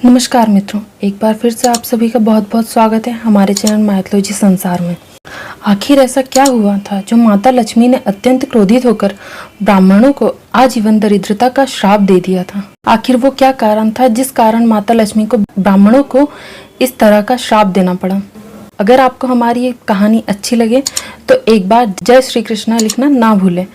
नमस्कार मित्रों, एक बार फिर से आप सभी का बहुत बहुत स्वागत है हमारे चैनल माइथोलॉजी संसार में। आखिर ऐसा क्या हुआ था जो माता लक्ष्मी ने अत्यंत क्रोधित होकर ब्राह्मणों को आजीवन दरिद्रता का श्राप दे दिया था। आखिर वो क्या कारण था जिस कारण माता लक्ष्मी को ब्राह्मणों को इस तरह का श्राप देना पड़ा। अगर आपको हमारी ये कहानी अच्छी लगे तो एक बार जय श्री कृष्णा लिखना ना भूलें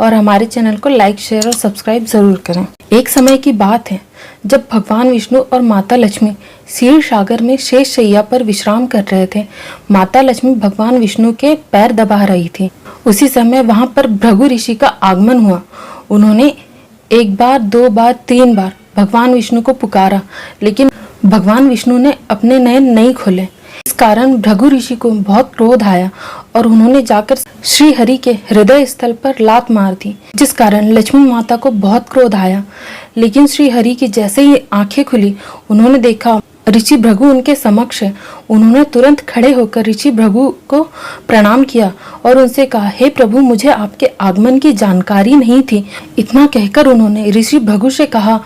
और हमारे चैनल को लाइक, शेयर और सब्सक्राइब जरूर करें। एक समय की बात है जब भगवान विष्णु और माता लक्ष्मी क्षीर सागर में शेष शैया पर विश्राम कर रहे थे। माता लक्ष्मी भगवान विष्णु के पैर दबा रही थी। उसी समय वहां पर भृगु ऋषि का आगमन हुआ। उन्होंने एक बार, दो बार, तीन बार भगवान विष्णु को पुकारा, लेकिन भगवान विष्णु ने अपने नयन नहीं खोले। इस कारण भृगु ऋषि को बहुत क्रोध आया और उन्होंने जाकर श्री हरि के हृदय स्थल पर लात मार दी, जिस कारण लक्ष्मी माता को बहुत क्रोध आया। लेकिन श्री हरि की जैसे ही आंखें खुली, उन्होंने देखा ऋषि भृगु उनके समक्ष है। उन्होंने तुरंत खड़े होकर ऋषि भृगु को प्रणाम किया और उनसे कहा, हे प्रभु, मुझे आपके आगमन की जानकारी नहीं थी। इतना कहकर उन्होंने ऋषि भृगु से कहा,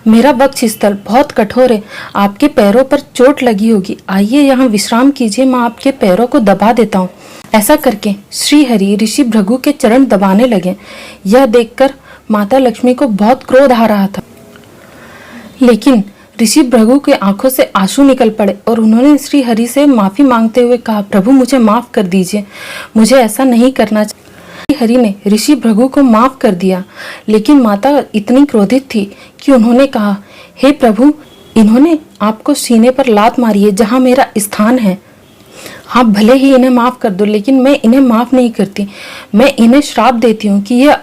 मेरा वक्षस्थल बहुत कठोर है, आपके पैरों पर चोट लगी होगी, आइए यहाँ विश्राम कीजिए, मैं आपके पैरों को दबा देता हूँ। ऐसा करके श्री हरि ऋषि भृगु के चरण दबाने लगे। यह देखकर माता लक्ष्मी को बहुत क्रोध आ रहा था, लेकिन ऋषि भृगु के आंखों से आंसू निकल पड़े और उन्होंने श्री हरि से माफी मांगते हुए कहा, प्रभु मुझे माफ कर दीजिए, मुझे ऐसा नहीं करना चाहिए। श्री हरि ने ऋषि भृगु को माफ कर दिया, लेकिन माता इतनी क्रोधित थी कि उन्होंने कहा, हे प्रभु, इन्होंने आपको सीने पर लात मारी है जहाँ मेरा स्थान है। आप भले ही इन्हें माफ कर दो, लेकिन मैं इन्हें माफ नहीं करती। मैं इन्हें श्राप देती हूँ कि ये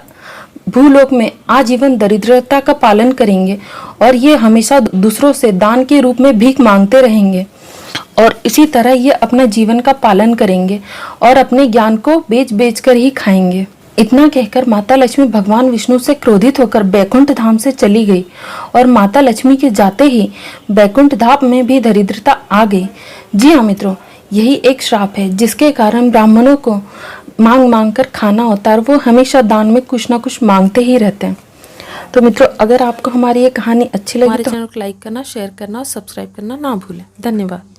भूलोक में आजीवन दरिद्रता का पालन करेंगे और ये हमेशा दूसरों से दान के रूप में भीख मांगते रहेंगे और इसी तरह ये अपना जीवन का पालन करेंगे और अपने ज्ञान को बेच बेच कर ही खाएंगे। इतना कहकर माता लक्ष्मी भगवान विष्णु से क्रोधित होकर बैकुंठ धाम से चली गई और माता लक्ष्मी के जाते ही बैकुंठ धाम में भी दरिद्रता आ गई। जी हाँ मित्रों, यही एक श्राप है जिसके कारण ब्राह्मणों को मांग मांग कर खाना होता है और वो हमेशा दान में कुछ ना कुछ मांगते ही रहते हैं। तो मित्रों, अगर आपको हमारी ये कहानी अच्छी लगी तो हमारे चैनल को लाइक करना, शेयर करना और सब्सक्राइब करना ना भूलें। धन्यवाद।